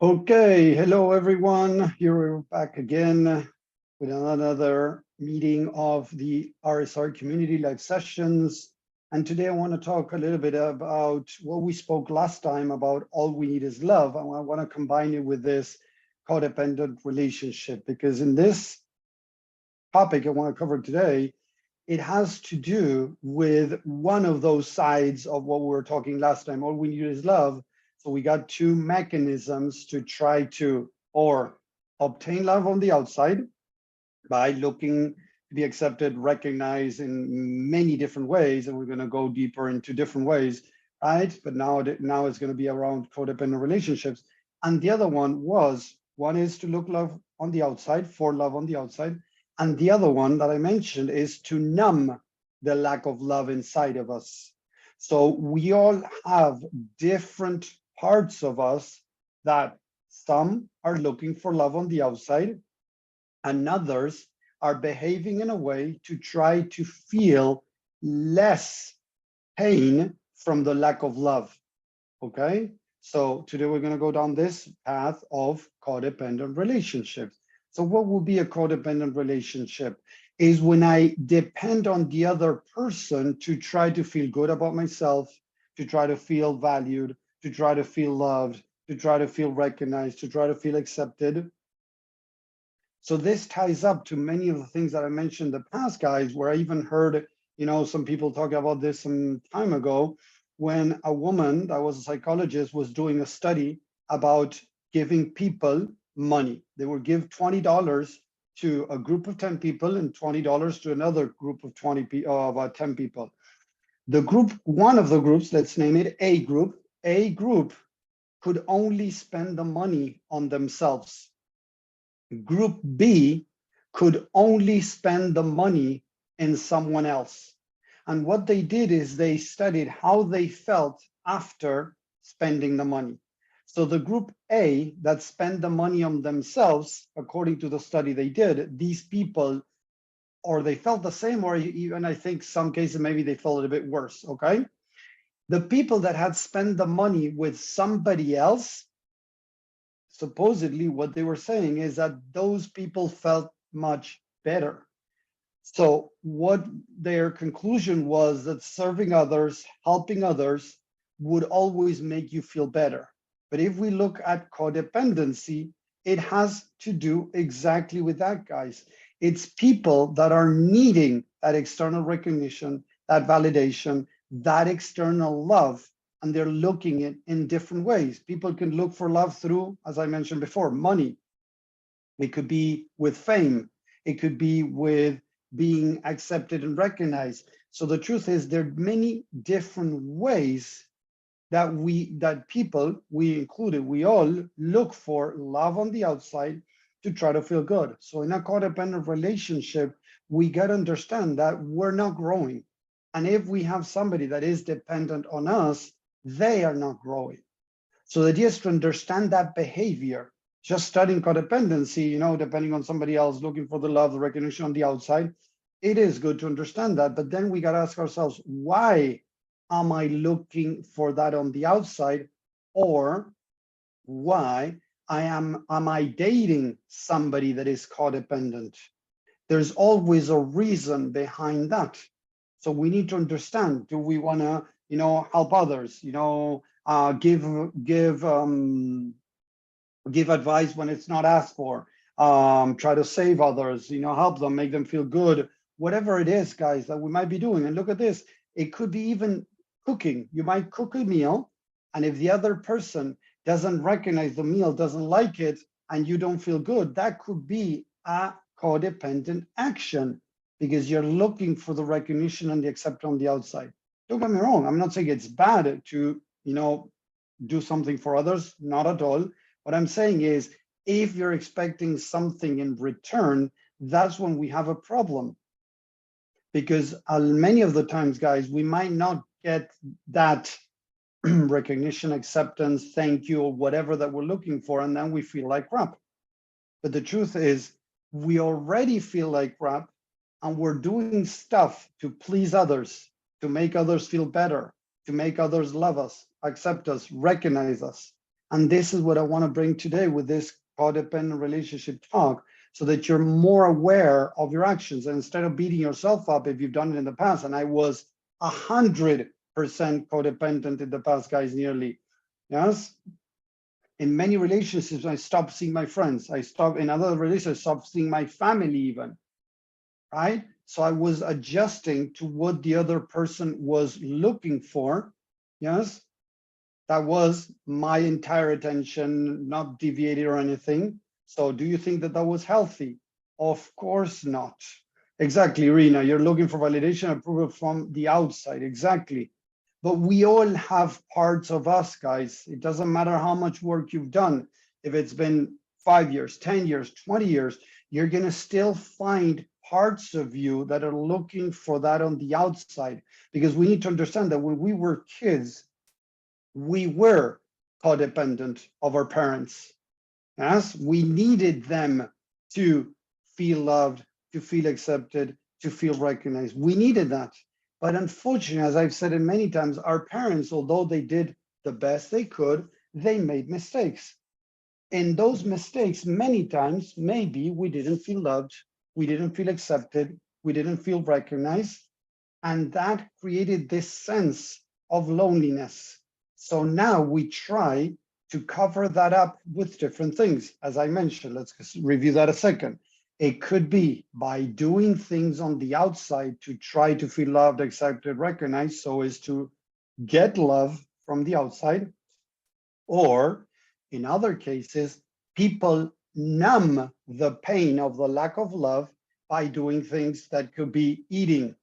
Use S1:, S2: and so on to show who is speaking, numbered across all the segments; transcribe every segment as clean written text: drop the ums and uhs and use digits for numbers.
S1: Okay, hello everyone. Here we're back again with another meeting of the RSR Community Live Sessions. And today I want to talk a little bit about what we spoke last time about all we need is love. I want to combine it with this codependent relationship, because in this topic I want to cover today, it has to do with one of those sides of what we were talking last time. All we need is love. So we got two mechanisms to try to or obtain love on the outside by looking to be accepted, recognized in many different ways, and we're going to go deeper into different ways, right? But now it's going to be around codependent relationships. And the other one is to look love on the outside, for love on the outside. And the other one that I mentioned is to numb the lack of love inside of us. So we all have different parts of us that some are looking for love on the outside, and others are behaving in a way to try to feel less pain from the lack of love. Okay, so today we're going to go down this path of codependent relationships. So what would be a codependent relationship? Is when I depend on the other person to try to feel good about myself, to try to feel valued, to try to feel loved, to try to feel recognized, to try to feel accepted. So this ties up to many of the things that I mentioned in the past, guys, where I even heard, some people talk about this some time ago, when a woman that was a psychologist was doing a study about giving people money. They would give $20 to a group of 10 people and $20 to another group of 10 people. One of the groups, let's name it A group could only spend the money on themselves. Group B could only spend the money in someone else. And what they did is they studied how they felt after spending the money. So the group A that spent the money on themselves, according to the study they did, these people, or they felt the same, or even I think some cases, maybe they felt a bit worse, okay? The people that had spent the money with somebody else, supposedly what they were saying is that those people felt much better. So what their conclusion was that serving others, helping others would always make you feel better. But if we look at codependency, it has to do exactly with that, guys. It's people that are needing that external recognition, that validation, that external love, and they're looking it in different ways. People can look for love through, as I mentioned before, money. It could be with fame. It could be with being accepted and recognized. So the truth is there are many different ways that people, we included, we all look for love on the outside to try to feel good. So in a codependent relationship, we got to understand that we're not growing. And if we have somebody that is dependent on us, they are not growing. So the idea is to understand that behavior. Just studying codependency, depending on somebody else, looking for the love, the recognition on the outside, it is good to understand that. But then we got to ask ourselves, why am I looking for that on the outside? Or why am I dating somebody that is codependent? There's always a reason behind that. So we need to understand, do we want to, help others, give advice when it's not asked for, try to save others, help them, make them feel good, whatever it is, guys, that we might be doing. And look at this, it could be even cooking. You might cook a meal, and if the other person doesn't recognize the meal, doesn't like it, and you don't feel good, that could be a codependent action, because you're looking for the recognition and the acceptance on the outside. Don't get me wrong, I'm not saying it's bad to, do something for others, not at all. What I'm saying is, if you're expecting something in return, that's when we have a problem. Because many of the times, guys, we might not get that recognition, acceptance, thank you, or whatever that we're looking for, and then we feel like crap. But the truth is, we already feel like crap, and we're doing stuff to please others, to make others feel better, to make others love us, accept us, recognize us. And this is what I want to bring today with this codependent relationship talk, so that you're more aware of your actions. And instead of beating yourself up if you've done it in the past, and I was 100% codependent in the past, guys, nearly. Yes. In many relationships, I stopped seeing my friends. I stopped in other relationships, I stopped seeing my family even, right? So I was adjusting to what the other person was looking for. Yes. That was my entire attention, not deviated or anything. So do you think that that was healthy? Of course not. Exactly, Rena, you're looking for validation approval from the outside, exactly. But we all have parts of us, guys. It doesn't matter how much work you've done. If it's been 5 years, 10 years, 20 years, you're gonna still find parts of you that are looking for that on the outside. Because we need to understand that when we were kids, we were codependent of our parents. Yes, we needed them to feel loved, to feel accepted, to feel recognized. We needed that. But unfortunately, as I've said it many times, our parents, although they did the best they could, they made mistakes. And those mistakes, many times, maybe we didn't feel loved, we didn't feel accepted, we didn't feel recognized. And that created this sense of loneliness. So now we try to cover that up with different things. As I mentioned, let's review that a second. It could be by doing things on the outside to try to feel loved, accepted, recognized, so as to get love from the outside. Or in other cases, people numb the pain of the lack of love by doing things that could be eating,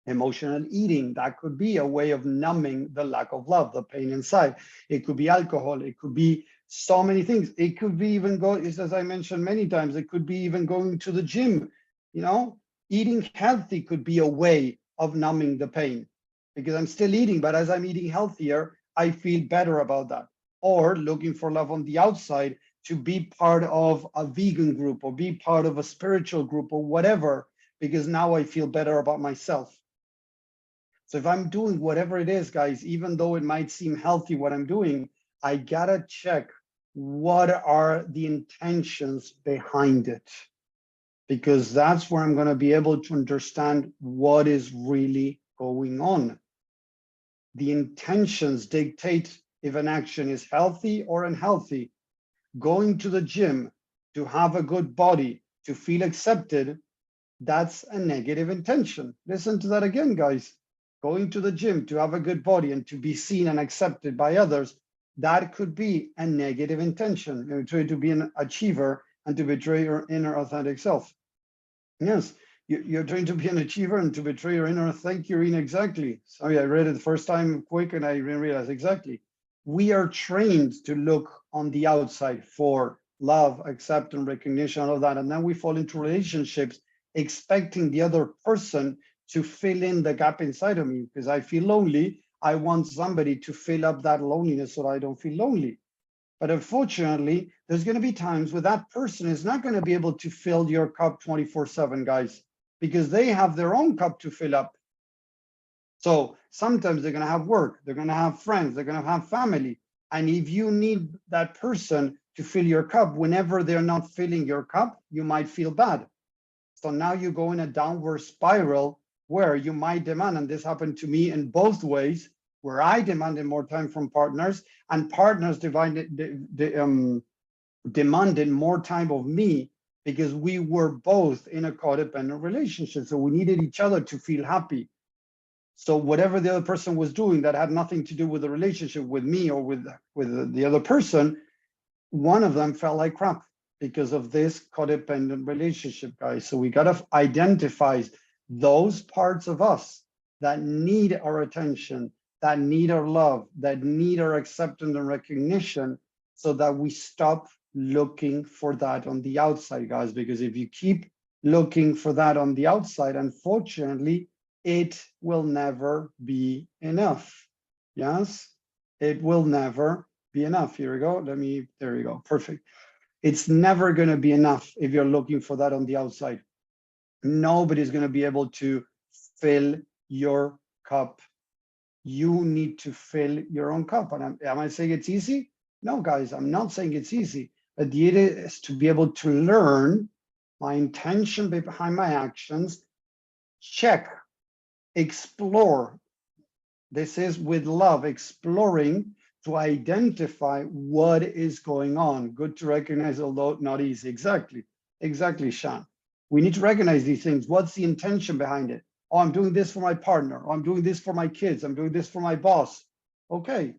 S1: emotional eating. That could be a way of numbing the lack of love, the pain inside. It could be alcohol. It could be so many things. It could be even as I mentioned many times, it could be even going to the gym. You know, eating healthy could be a way of numbing the pain, because I'm still eating, but as I'm eating healthier, I feel better about that. Or looking for love on the outside, to be part of a vegan group or be part of a spiritual group or whatever, because now I feel better about myself. So if I'm doing whatever it is, guys, even though it might seem healthy what I'm doing, I gotta check what are the intentions behind it, because that's where I'm gonna be able to understand what is really going on. The intentions dictate if an action is healthy or unhealthy. Going to the gym to have a good body, to feel accepted, that's a negative intention. Listen to that again, guys. Going to the gym to have a good body and to be seen and accepted by others, that could be a negative intention. You're trying to be an achiever and to betray your inner authentic self. Yes, you're trying to be an achiever and to betray your inner. Thank you, Irina. Exactly. Sorry, I read it the first time quick and I didn't realize exactly. We are trained to look on the outside for love, acceptance, recognition, all of that. And then we fall into relationships expecting the other person to fill in the gap inside of me, because I feel lonely. I want somebody to fill up that loneliness so I don't feel lonely. But unfortunately, there's going to be times where that person is not going to be able to fill your cup 24/7, guys, because they have their own cup to fill up. So sometimes they're going to have work, they're going to have friends, they're going to have family. And if you need that person to fill your cup, whenever they're not filling your cup, you might feel bad. So now you go in a downward spiral where you might demand, and this happened to me in both ways, where I demanded more time from partners and partners demanded more time of me, because we were both in a codependent relationship. So we needed each other to feel happy. So whatever the other person was doing that had nothing to do with the relationship with me or with the other person, one of them felt like crap because of this codependent relationship, guys. So we got to identify those parts of us that need our attention, that need our love, that need our acceptance and recognition, so that we stop looking for that on the outside, guys. Because if you keep looking for that on the outside, unfortunately, it will never be enough. Yes, it will never be enough. Here we go. There you go. Perfect. It's never going to be enough if you're looking for that on the outside. Nobody's going to be able to fill your cup. You need to fill your own cup. And am I saying it's easy? No, guys, I'm not saying it's easy, but the idea is to be able to learn my intention behind my actions, check, explore. This is with love, exploring to identify what is going on. Good to recognize, although not easy. Exactly, Sean. We need to recognize these things. What's the intention behind it? Oh, I'm doing this for my partner. Oh, I'm doing this for my kids. I'm doing this for my boss. Okay,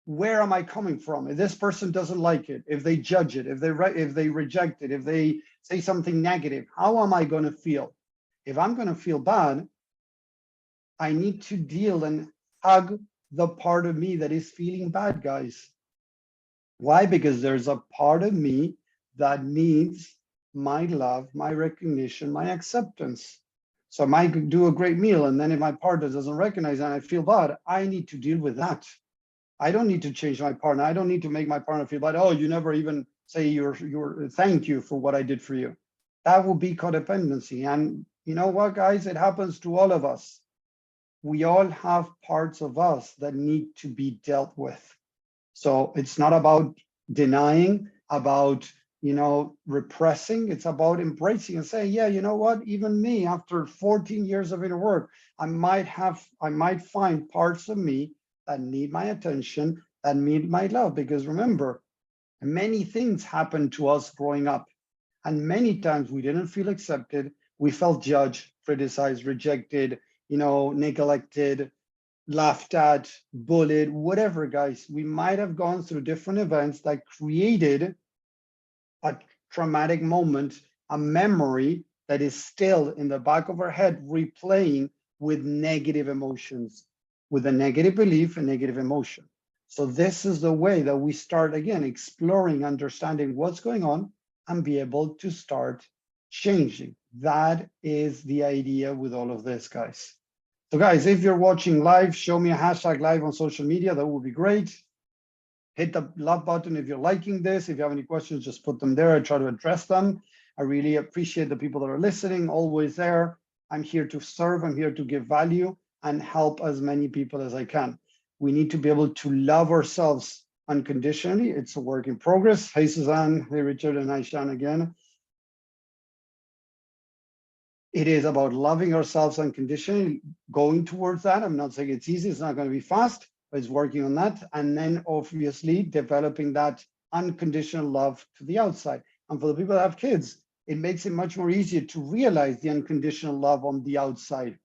S1: where am I coming from? If this person doesn't like it, if they judge it, if they reject it, if they say something negative, how am I going to feel? If I'm going to feel bad, I need to deal and hug the part of me that is feeling bad, guys. Why? Because there's a part of me that needs my love, my recognition, my acceptance. So I might do a great meal, and then if my partner doesn't recognize it and I feel bad, I need to deal with that. I don't need to change my partner. I don't need to make my partner feel bad. Oh, you never even say your thank you for what I did for you. That will be codependency. And you know what, guys? It happens to all of us. We all have parts of us that need to be dealt with. So it's not about denying, about repressing. It's about embracing and saying, yeah, you know what? Even me, after 14 years of inner work, I might find parts of me that need my attention, that need my love. Because remember, many things happened to us growing up. And many times we didn't feel accepted. We felt judged, criticized, rejected, neglected, laughed at, bullied, whatever, guys. We might have gone through different events that created a traumatic moment, a memory that is still in the back of our head, replaying with negative emotions, with a negative belief and negative emotion. So this is the way that we start, again, exploring, understanding what's going on and be able to start changing. That is the idea with all of this, guys. So guys, if you're watching live, show me a hashtag live on social media. That would be great. Hit the love button if you're liking this. If you have any questions, just put them there. I try to address them. I really appreciate the people that are listening, always there. I'm here to serve. I'm here to give value and help as many people as I can. We need to be able to love ourselves unconditionally. It's a work in progress. Hey, Suzanne. Hey, Richard. And hi, Sean again. It is about loving ourselves unconditionally, going towards that. I'm not saying it's easy. It's not going to be fast, but it's working on that. And then obviously developing that unconditional love to the outside. And for the people that have kids, it makes it much more easier to realize the unconditional love on the outside.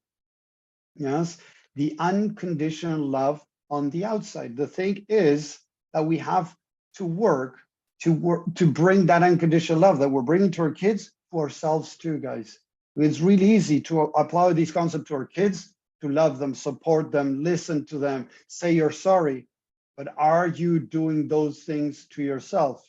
S1: Yes, the unconditional love on the outside. The thing is that we have to work to bring that unconditional love that we're bringing to our kids to ourselves too, guys. It's really easy to apply these concepts to our kids, to love them, support them, listen to them, say you're sorry. But are you doing those things to yourself?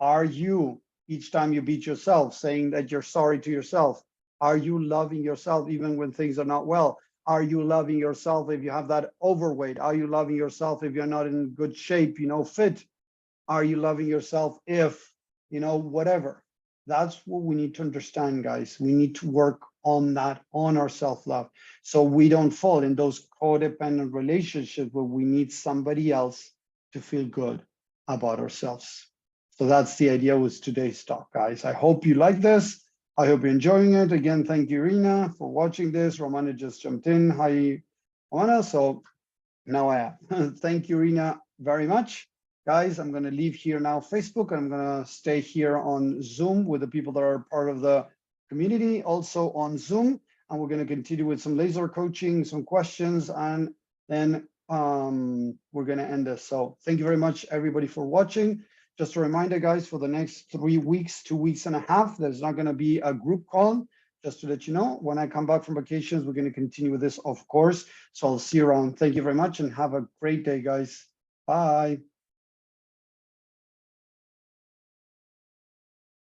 S1: Are you, each time you beat yourself, saying that you're sorry to yourself? Are you loving yourself even when things are not well? Are you loving yourself if you have that overweight? Are you loving yourself if you're not in good shape, fit? Are you loving yourself if, whatever? That's what we need to understand, guys. We need to work on that, on our self-love, so we don't fall in those codependent relationships where we need somebody else to feel good about ourselves. So that's the idea with today's talk, guys. I hope you like this. I hope you're enjoying it. Again, thank you, Irina, for watching this. Romana just jumped in. Hi, Romana. So now I am. Thank you, Irina, very much. Guys, I'm going to leave here now Facebook. I'm going to stay here on Zoom with the people that are part of the community, also on Zoom. And we're going to continue with some laser coaching, some questions, and then we're going to end this. So thank you very much, everybody, for watching. Just a reminder, guys, for the next 3 weeks, 2 weeks and a half, there's not going to be a group call. Just to let you know, when I come back from vacations, we're going to continue with this, of course. So I'll see you around. Thank you very much and have a great day, guys. Bye.